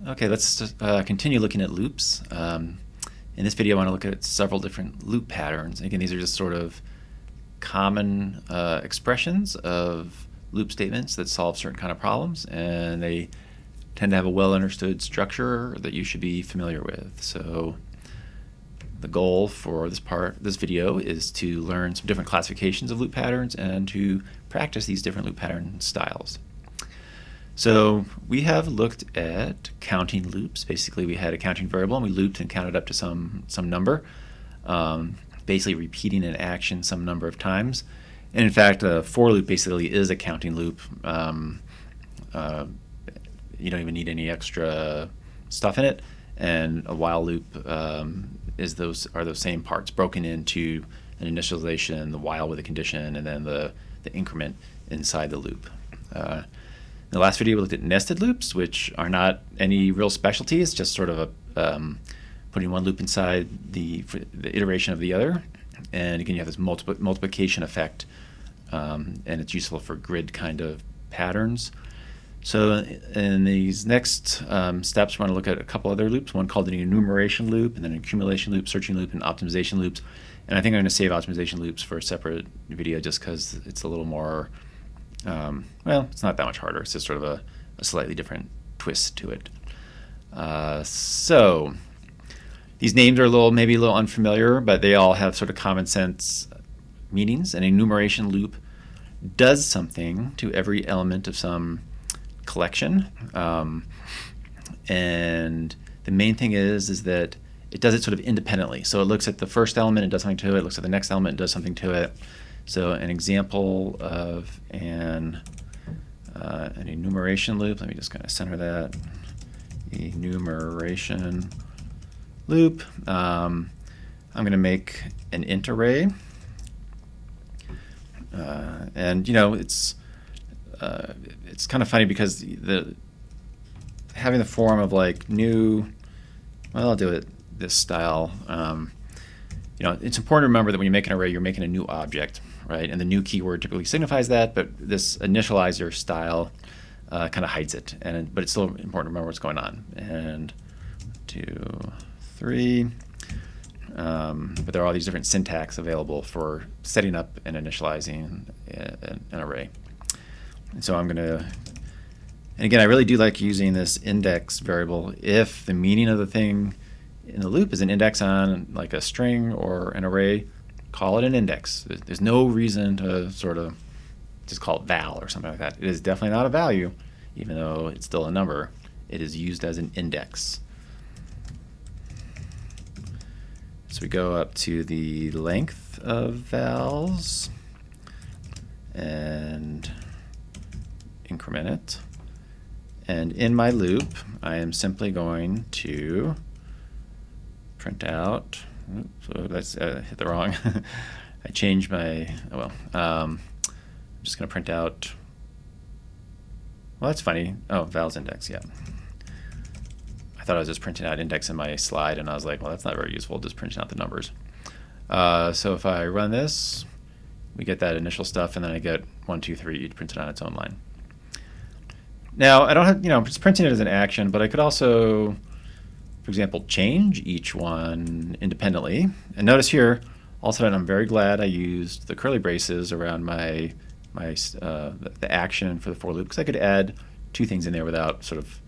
Okay, let's just, continue looking at loops. In this video, I want to look at several different loop patterns. Again, these are just sort of common expressions of loop statements that solve certain kind of problems, and they tend to have a well-understood structure that you should be familiar with. So the goal for this video is to learn some different classifications of loop patterns and to practice these different loop pattern styles. So we have looked at counting loops. Basically, we had a counting variable and we looped and counted up to some number, basically repeating an action some number of times. And in fact, a for loop basically is a counting loop. You don't even need any extra stuff in it. And a while loop are those same parts broken into an initialization, the while with a condition, and then the increment inside the loop. In the last video, we looked at nested loops, which are not any real specialty. It's just sort of putting one loop inside the iteration of the other. And again, you have this multiplication effect, and it's useful for grid kind of patterns. So in these next steps, we're going to look at a couple other loops, one called an enumeration loop, and then an accumulation loop, searching loop, and optimization loops. And I think I'm going to save optimization loops for a separate video just because it's a little more, well, it's not that much harder. It's just sort of a slightly different twist to it. So these names are maybe a little unfamiliar, but they all have sort of common sense meanings. An enumeration loop does something to every element of some collection, and the main thing is that it does it sort of independently. So it looks at the first element and does something to it, looks at the next element and does something to it. So an example of an enumeration loop, let me just kind of center that, enumeration loop. I'm going to make an int array, and you know, it's kind of funny because having the form of like new, well, I'll do it this style. You know, it's important to remember that when you make an array, you're making a new object, right? And the new keyword typically signifies that, but this initializer style kind of hides it. But it's still important to remember what's going on. And 2, 3. But there are all these different syntax available for setting up and initializing an array. And so I'm going to, and again, I really do like using this index variable if the meaning of the thing in the loop is an index on like a string or an array. Call it an index. There's no reason to sort of just call it val or something like that. It is definitely not a value, even though it's still a number. It is used as an index. So we go up to the length of vals and increment it. And in my loop, I am simply going to print out, so that's hit the wrong. I changed my, oh well, I'm just going to print out, well, that's funny. Oh, vals index, yeah. I thought I was just printing out index in my slide, and I was like, well, that's not very useful, just printing out the numbers. So if I run this, we get that initial stuff, and then I get 1, 2, 3 printed on its own line. Now, I don't have, you know, I'm just printing it as an action, but I could also, for example, change each one independently. And notice here, all of a sudden, I'm very glad I used the curly braces around the action for the for loop, because I could add 2 things in there without sort of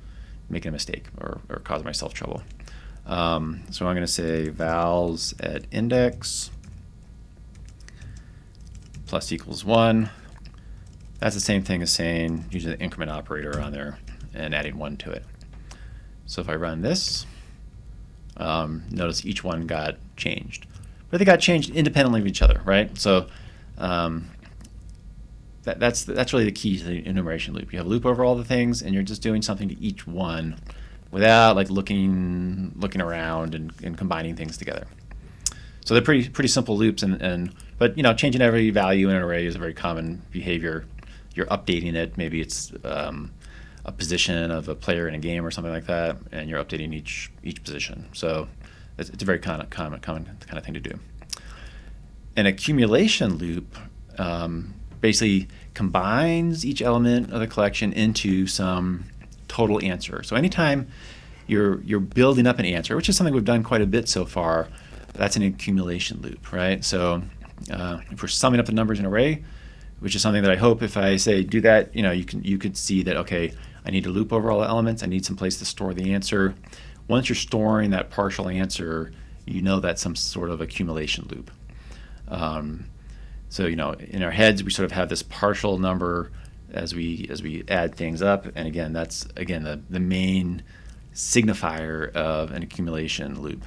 making a mistake or causing myself trouble. So I'm going to say vals at index plus equals 1. That's the same thing as saying using the increment operator on there and adding 1 to it. So if I run this, notice each one got changed. But they got changed independently of each other, right? So that's really the key to the enumeration loop. You have a loop over all the things, and you're just doing something to each one without like looking around and combining things together. So they're pretty simple loops, but you know, changing every value in an array is a very common behavior. You're updating it. Maybe it's a position of a player in a game or something like that, and you're updating each position. So it's a very common kind of thing to do. An accumulation loop basically combines each element of the collection into some total answer. So anytime you're building up an answer, which is something we've done quite a bit so far. That's an accumulation loop, right? So if we're summing up the numbers in an array, which is something that I hope if I say do that, you could see that, okay, I need to loop over all the elements. I need some place to store the answer. Once you're storing that partial answer, you know that's some sort of accumulation loop. So in our heads we sort of have this partial number as we add things up, and again that's the main signifier of an accumulation loop.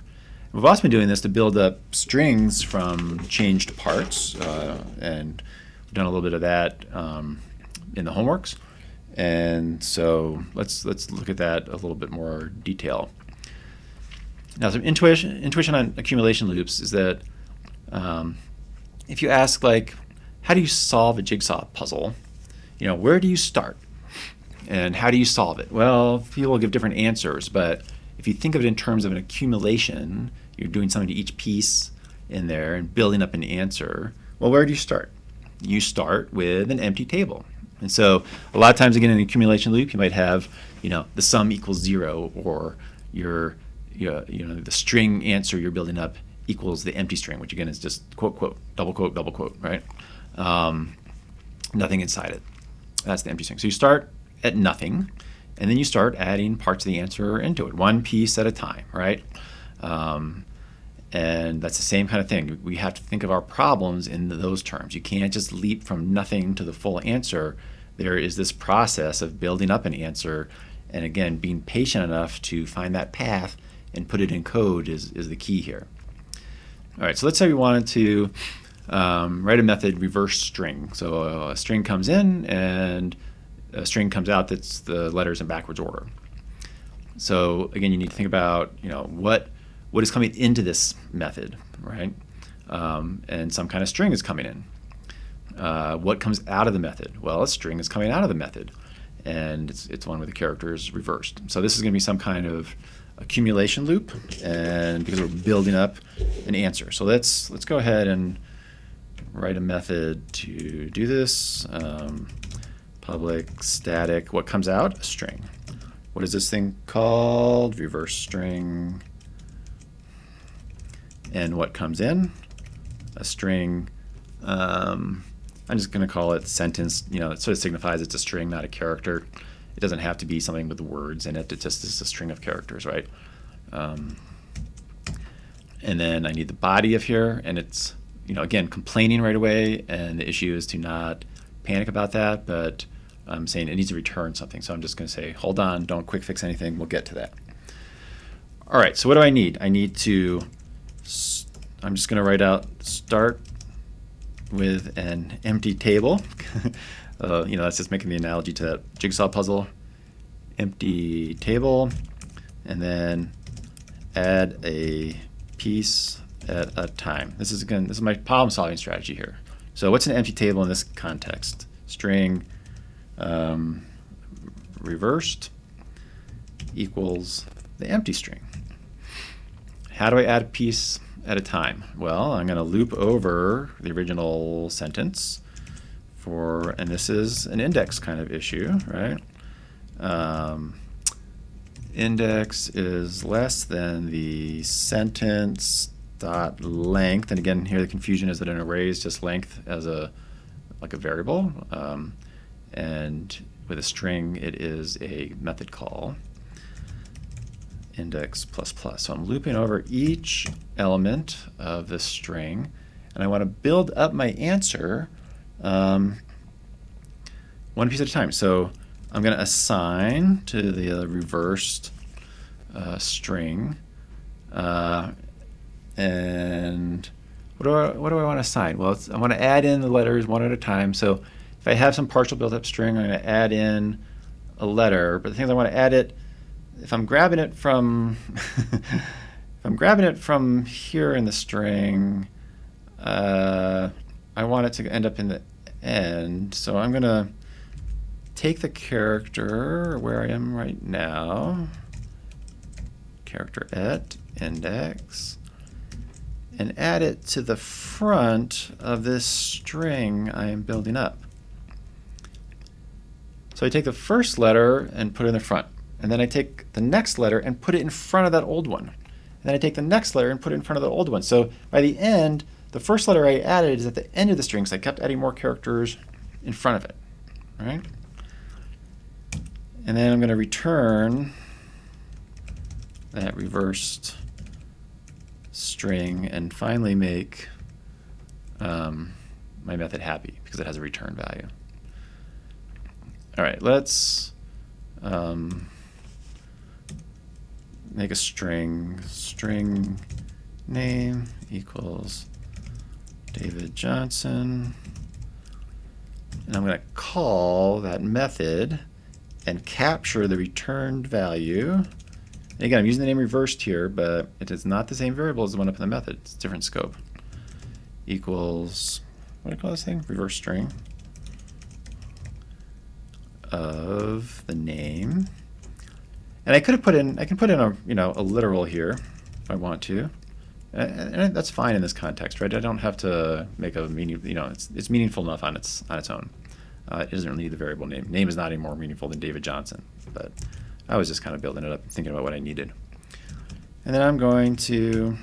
We've also been doing this to build up strings from changed parts, and we've done a little bit of that in the homeworks. And so let's look at that a little bit more detail. Now, some intuition on accumulation loops is that if you ask, like, how do you solve a jigsaw puzzle? Where do you start? And how do you solve it? Well, people will give different answers, but if you think of it in terms of an accumulation, you're doing something to each piece in there and building up an answer. Well, where do you start? You start with an empty table. And so a lot of times, again, in an accumulation loop, you might have, the sum equals 0, or the string answer you're building up equals the empty string, which again is just quote, quote, double quote, right? Nothing inside it. That's the empty string. So you start at nothing, and then you start adding parts of the answer into it, one piece at a time, right? And that's the same kind of thing. We have to think of our problems in those terms. You can't just leap from nothing to the full answer. There is this process of building up an answer, and again, being patient enough to find that path and put it in code is the key here. All right, so let's say we wanted to write a method reverse string. So a string comes in and a string comes out that's the letters in backwards order. So again, you need to think about what is coming into this method, right? And some kind of string is coming in. What comes out of the method? Well, a string is coming out of the method, and it's one with the characters reversed. So this is going to be some kind of accumulation loop, and because we're building up an answer. So let's go ahead and write a method to do this. Public static. What comes out? A string. What is this thing called? Reverse string. And what comes in? A string. I'm just going to call it sentence. It sort of signifies it's a string, not a character. It doesn't have to be something with words in it. It just is a string of characters, right? And then I need the body of here, and it's again complaining right away. And the issue is to not panic about that, but I'm saying it needs to return something. So I'm just going to say, hold on, don't quick fix anything. We'll get to that. All right. So what do I need? I need to. I'm just going to write out start with an empty table. That's just making the analogy to that jigsaw puzzle. Empty table, and then add a piece at a time. This is my problem solving strategy here. So what's an empty table in this context? String reversed equals the empty string. How do I add a piece at a time? Well, I'm going to loop over the original sentence and this is an index kind of issue, right? Index is less than the sentence dot length, and again here the confusion is that an array is just length as like a variable, and with a string it is a method call. Index plus plus. So I'm looping over each element of this string, and I want to build up my answer one piece at a time. So I'm going to assign to the reversed string, and what do I want to assign? Well, I want to add in the letters one at a time. So if I have some partial built-up string, I'm going to add in a letter. But the thing is, I want to add it. If I'm grabbing it from here in the string, I want it to end up in the end. So I'm going to take the character where I am right now, character at index, and add it to the front of this string I am building up. So I take the first letter and put it in the front. and then I take the next letter and put it in front of that old one. And then I take the next letter and put it in front of the old one. So by the end, the first letter I added is at the end of the string, so I kept adding more characters in front of it, right? And then I'm going to return that reversed string and finally make my method happy because it has a return value. All right, let's make a string name equals David Johnson, and I'm going to call that method and capture the returned value. And again, I'm using the name reversed here, but it is not the same variable as the one up in the method. It's a different scope. Equals, what do I call this thing? Reverse string of the name. And I can put in a a literal here if I want to, and that's fine in this context, right? I don't have to make a meaning. It's meaningful enough on its own. It doesn't really need the variable name. Name is not any more meaningful than David Johnson, but I was just kind of building it up, thinking about what I needed. And then I'm going to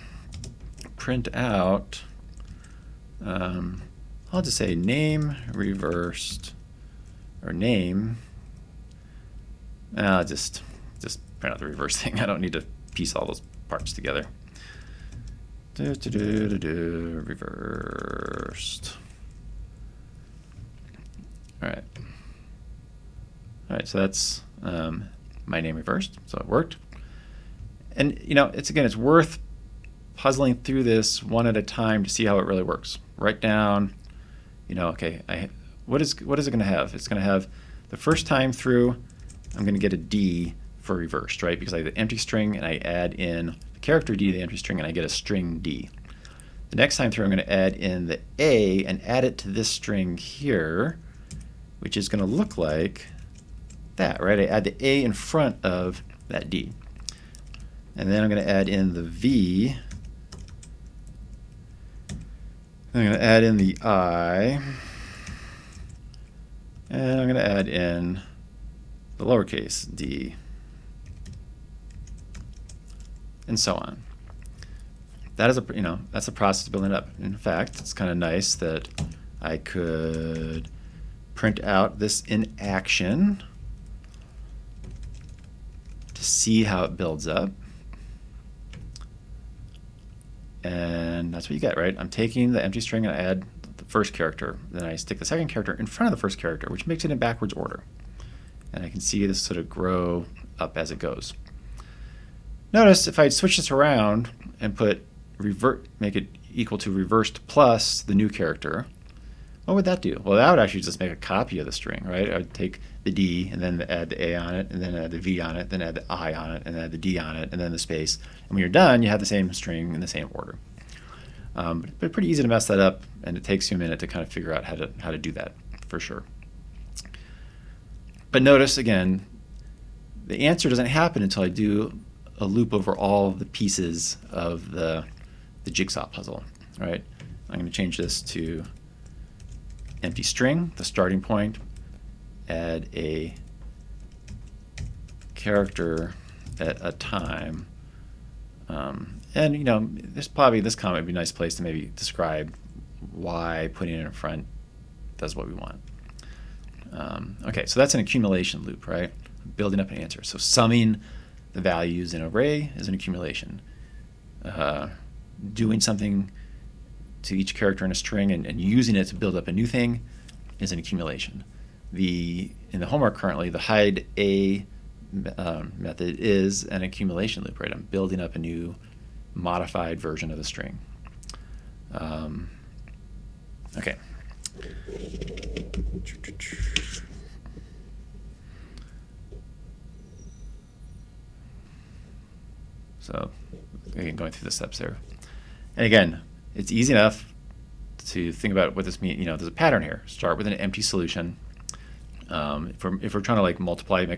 print out. I'll just say name reversed, or name. I'll just print out the reverse thing. I don't need to piece all those parts together. Reversed. All right, so that's my name reversed, so it worked. And it's worth puzzling through this one at a time to see how it really works. Write down, okay, what is it going to have? It's going to have the first time through, I'm going to get a D for reversed, right? Because I have the empty string and I add in the character D to the empty string and I get a string D. The next time through, I'm going to add in the A and add it to this string here, which is going to look like that, right? I add the A in front of that D. And then I'm going to add in the V. I'm going to add in the I. And I'm going to add in the lowercase d. And so on. That is that's a process to building it up. In fact, it's kind of nice that I could print out this in action to see how it builds up. And that's what you get, right? I'm taking the empty string and I add the first character. Then I stick the second character in front of the first character, which makes it in backwards order. And I can see this sort of grow up as it goes. Notice if I switch this around and make it equal to reversed plus the new character, what would that do? Well, that would actually just make a copy of the string, right? I would take the D and then add the A on it, and then add the V on it, then add the I on it, and add the D on it, and then the space. And when you're done, you have the same string in the same order. But pretty easy to mess that up, and it takes you a minute to kind of figure out how to do that, for sure. But notice, again, the answer doesn't happen until I do a loop over all the pieces of the jigsaw puzzle, right? I'm going to change this to empty string, the starting point, add a character at a time. And this comment would be a nice place to maybe describe why putting it in front does what we want. Okay, so that's an accumulation loop, right? Building up an answer. So summing the values in an array is an accumulation. Doing something to each character in a string and using it to build up a new thing is an accumulation. In the homework currently, the hide A method is an accumulation loop, right? I'm building up a new modified version of the string. Okay. So again, going through the steps there. And again, it's easy enough to think about what this means. There's a pattern here. Start with an empty solution. If we're trying to make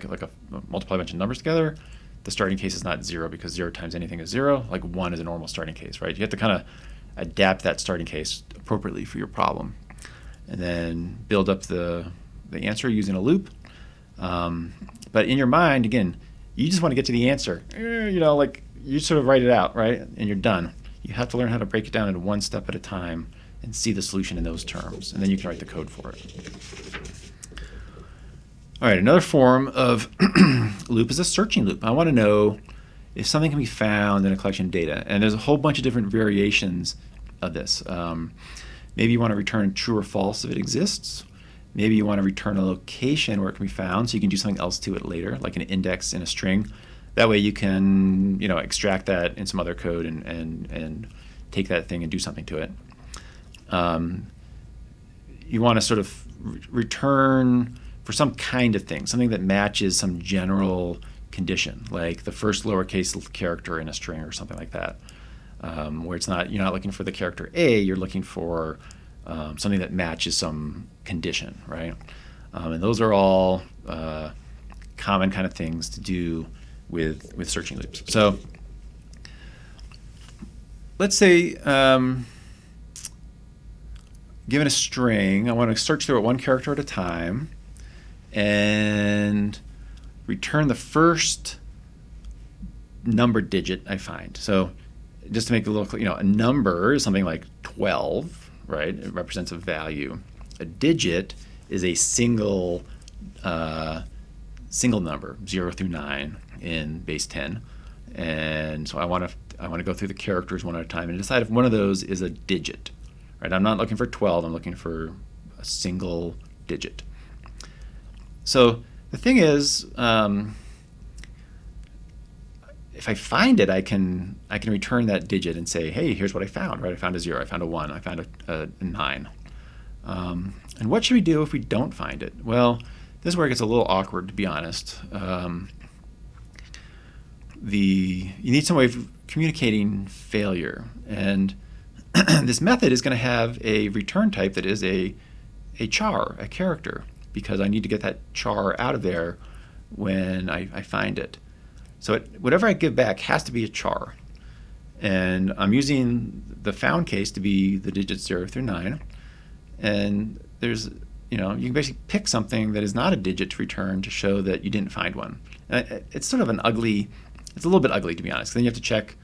it like multiply a bunch of numbers together, the starting case is not 0 because 0 times anything is 0. Like 1 is a normal starting case, right? You have to kind of adapt that starting case appropriately for your problem, and then build up the answer using a loop. But in your mind, again, You just want to get to the answer. You know, like you sort of write it out, right? And you're done. You have to learn how to break it down into one step at a time and see the solution in those terms. And then you can write the code for it. All right, another form of loop is a searching loop. I want to know if something can be found in a collection of data. And there's a whole bunch of different variations of this. Maybe you want to return true or false if it exists. Maybe you want to return a location where it can be found, so you can do something else to it later, like an index in a string. That way you can, you know, extract that in some other code and take that thing and do something to it. You want to sort of return for some kind of thing, something that matches some general condition, like the first lowercase character in a string or something like that, where it's not, you're not looking for the character A, you're looking for something that matches some condition, right? And those are all common kind of things to do with searching loops. So let's say, given a string, I want to search through it one character at a time and return the first number digit I find. So just to make it a little, you know, a number is something like 12, right? It represents a value. A digit is a single number, 0 through 9 in base 10. And so I want to go through the characters one at a time and decide if one of those is a digit, right? I'm not looking for 12, I'm looking for a single digit. So the thing is, if I find it, I can return that digit and say, hey, here's what I found, right? I found a 0, I found a 1, I found a 9. And what should we do if we don't find it? Well, this is where it gets a little awkward, to be honest. You need some way of communicating failure. And this method is going to have a return type that is a char, a character, because I need to get that char out of there when I find it. So whatever I give back has to be a char. And I'm using the found case to be the digits 0 through 9. And there's, you know, you can basically pick something that is not a digit to return to show that you didn't find one. It's sort of it's a little bit ugly, to be honest. Then you have to check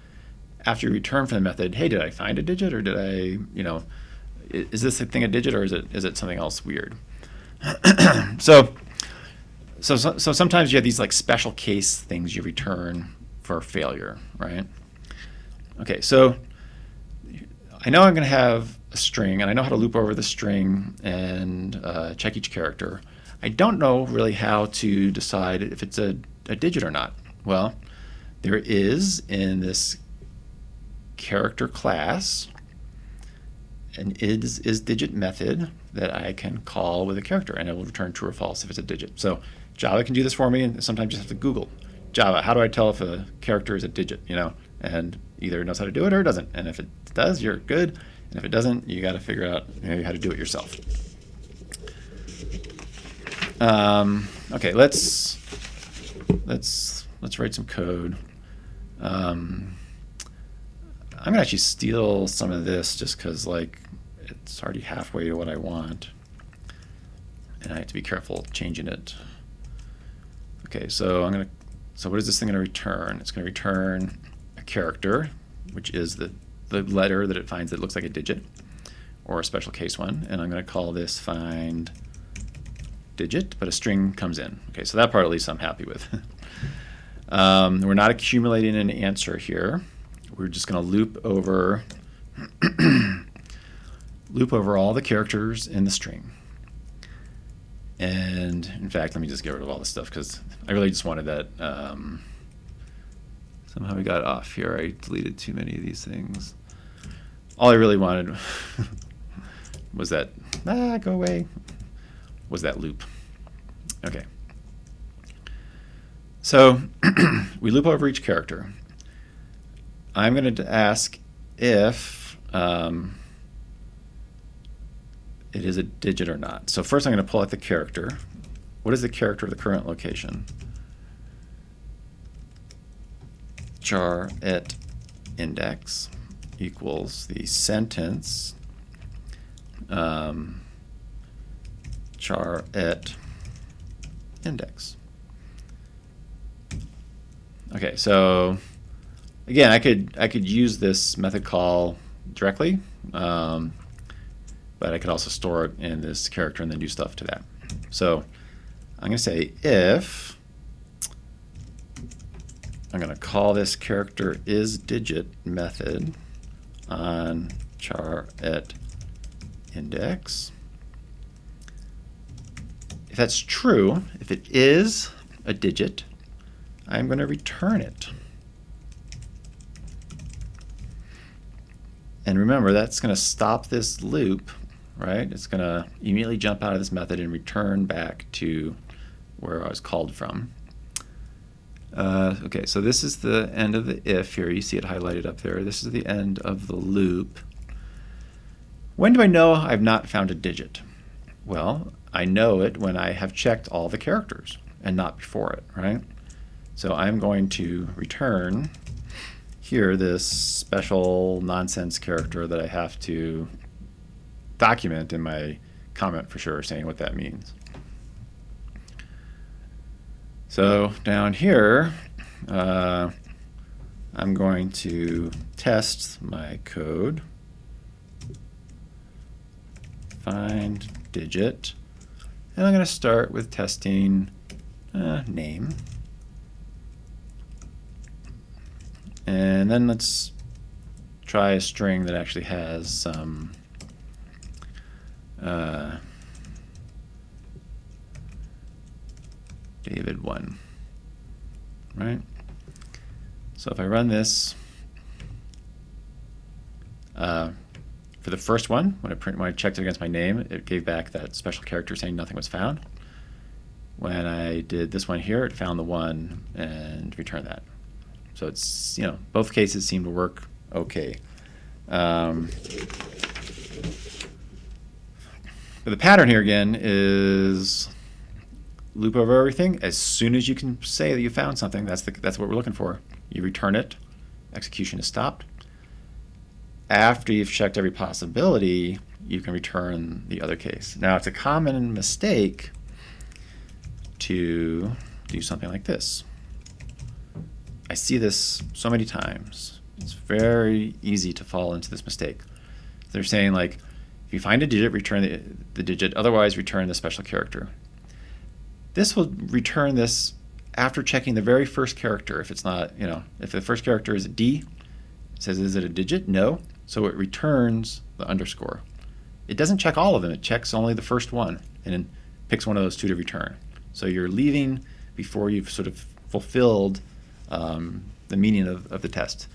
after you return from the method, hey, did I find a digit, or did I, you know, is this thing a digit, or is it something else weird? So sometimes you have these like special case things you return for failure, right? Okay, so I know I'm going to have a string, and I know how to loop over the string and check each character. I don't know really how to decide if it's a digit or not. Well, there is in this character class an is digit method that I can call with a character, and it will return true or false if it's a digit. So Java can do this for me, and sometimes you just have to Google Java, how do I tell if a character is a digit, you know? And either it knows how to do it or it doesn't. And if it does, you're good. And if it doesn't, you got to figure out how to do it yourself. Okay, let's write some code. I'm gonna actually steal some of this just because like it's already halfway to what I want, and I have to be careful changing it. Okay, so what is this thing gonna return? It's gonna return a character, which is the letter that it finds that looks like a digit, or a special case one, and I'm gonna call this find digit, but a string comes in. Okay, so that part at least I'm happy with. We're not accumulating an answer here. We're just going to loop over all the characters in the string. And in fact, let me just get rid of all this stuff because I really just wanted that. Somehow we got off here. I deleted too many of these things. All I really wanted was that, go away, was that loop. Okay. So we loop over each character. I'm going to ask if it is a digit or not. So first I'm going to pull out the character. What is the character of the current location? Char et index equals the sentence char et index. Okay, so again, I could use this method call directly, but I could also store it in this character and then do stuff to that. So I'm going to say if I'm going to call this character isDigit method on char at index. If that's true, if it is a digit, I'm going to return it. And remember, that's going to stop this loop, right? It's going to immediately jump out of this method and return back to where I was called from. Okay, so this is the end of the if here. You see it highlighted up there. This is the end of the loop. When do I know I've not found a digit? Well, I know it when I have checked all the characters and not before it, right? So I'm going to return here this special nonsense character that I have to document in my comment for sure, saying what that means. So down here, I'm going to test my code, find digit, and I'm going to start with testing name. And then let's try a string that actually has some David1, right? So if I run this, for the first one, when I checked it against my name, it gave back that special character saying nothing was found. When I did this one here, it found the 1 and returned that. So it's, both cases seem to work okay. But the pattern here again is loop over everything. As soon as you can say that you found something, that's what we're looking for. You return it, execution is stopped. After you've checked every possibility, you can return the other case. Now, it's a common mistake to do something like this. I see this so many times. It's very easy to fall into this mistake. They're saying, like, if you find a digit, return the digit, otherwise return the special character. This will return this after checking the very first character. If it's not, if the first character is a D, it says, is it a digit? No. So it returns the underscore. It doesn't check all of them. It checks only the first one and then picks one of those two to return. So you're leaving before you've sort of fulfilled the meaning of the test,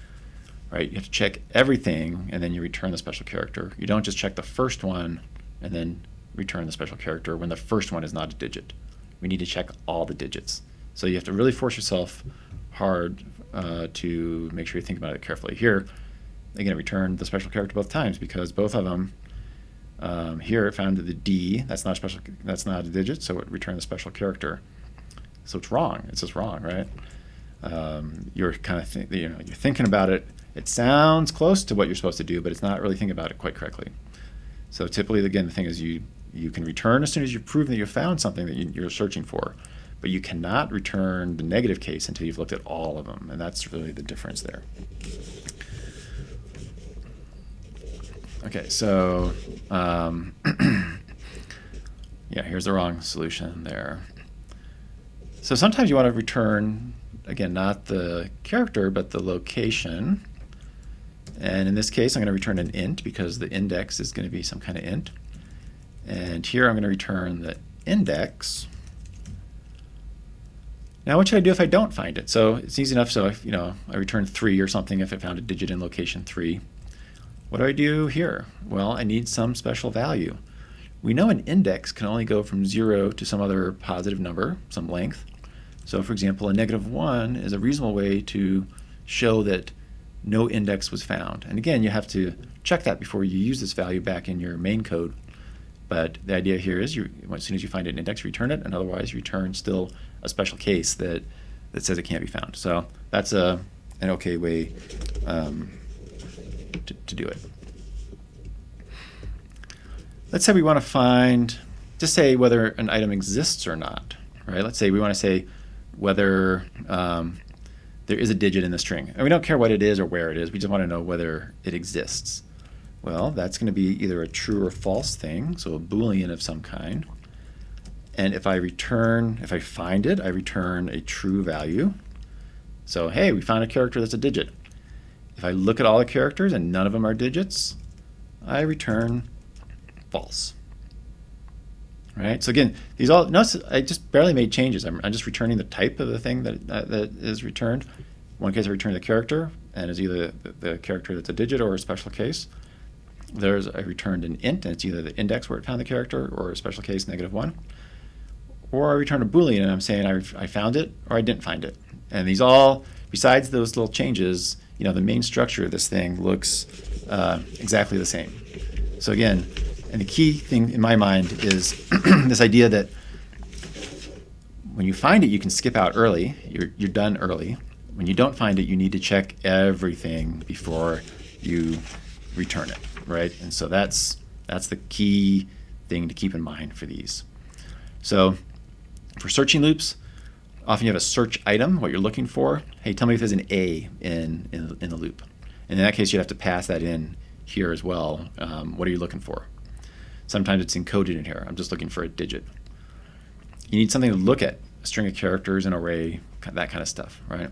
right? You have to check everything and then you return the special character. You don't just check the first one and then return the special character when the first one is not a digit. We need to check all the digits. So you have to really force yourself hard to make sure you think about it carefully. Here, again, return the special character both times because both of them, here it found the D, that's not a digit, so it returned the special character. So it's wrong. It's just wrong, right? You're kind of you're thinking about it. It sounds close to what you're supposed to do, but it's not really thinking about it quite correctly. So typically, again, the thing is you can return as soon as you've proven that you found something that you're searching for, but you cannot return the negative case until you've looked at all of them, and that's really the difference there. Okay, so yeah, here's the wrong solution there. So sometimes you want to return, again, not the character, but the location. And in this case, I'm going to return an int because the index is going to be some kind of int. And here I'm going to return the index. Now, what should I do if I don't find it? So it's easy enough. So if, I return 3 or something if it found a digit in location 3. What do I do here? Well, I need some special value. We know an index can only go from 0 to some other positive number, some length. So for example, a -1 is a reasonable way to show that no index was found. And again, you have to check that before you use this value back in your main code. But the idea here is as soon as you find an index, return it, and otherwise return still a special case that says it can't be found. So that's an okay way to do it. Let's say we want to find, just say whether an item exists or not, right? Let's say we want to say whether there is a digit in the string. And we don't care what it is or where it is. We just want to know whether it exists. Well, that's going to be either a true or false thing, so a Boolean of some kind. And if I find it, I return a true value. So, hey, we found a character that's a digit. If I look at all the characters and none of them are digits, I return false. Right? So again, these all, notice I just barely made changes. I'm just returning the type of the thing that is returned. In one case I return the character, and it's either the character that's a digit or a special case. I returned an int, and it's either the index where it found the character or a special case -1. Or I return a Boolean, and I'm saying I found it or I didn't find it. And these all, besides those little changes, the main structure of this thing looks exactly the same. So again, and the key thing in my mind is this idea that when you find it, you can skip out early. You're done early. When you don't find it, you need to check everything before you return it, right? And so that's the key thing to keep in mind for these. So for searching loops, often you have a search item, what you're looking for. Hey, tell me if there's an A in the loop. And in that case, you'd have to pass that in here as well. What are you looking for? Sometimes it's encoded in here. I'm just looking for a digit. You need something to look at, a string of characters, an array, that kind of stuff, right?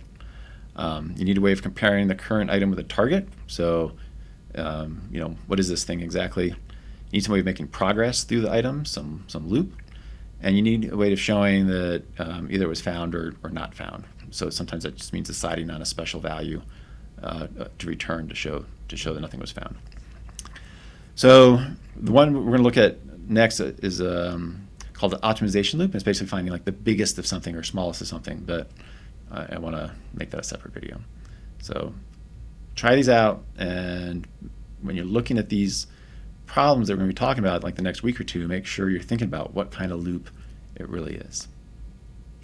You need a way of comparing the current item with a target. So, what is this thing exactly? You need some way of making progress through the item, some loop. And you need a way of showing that either it was found or not found. So sometimes that just means deciding on a special value to return to show that nothing was found. So the one we're going to look at next is called the optimization loop. It's basically finding like the biggest of something or smallest of something, but I want to make that a separate video. So try these out, and when you're looking at these problems that we're going to be talking about like the next week or two, make sure you're thinking about what kind of loop it really is.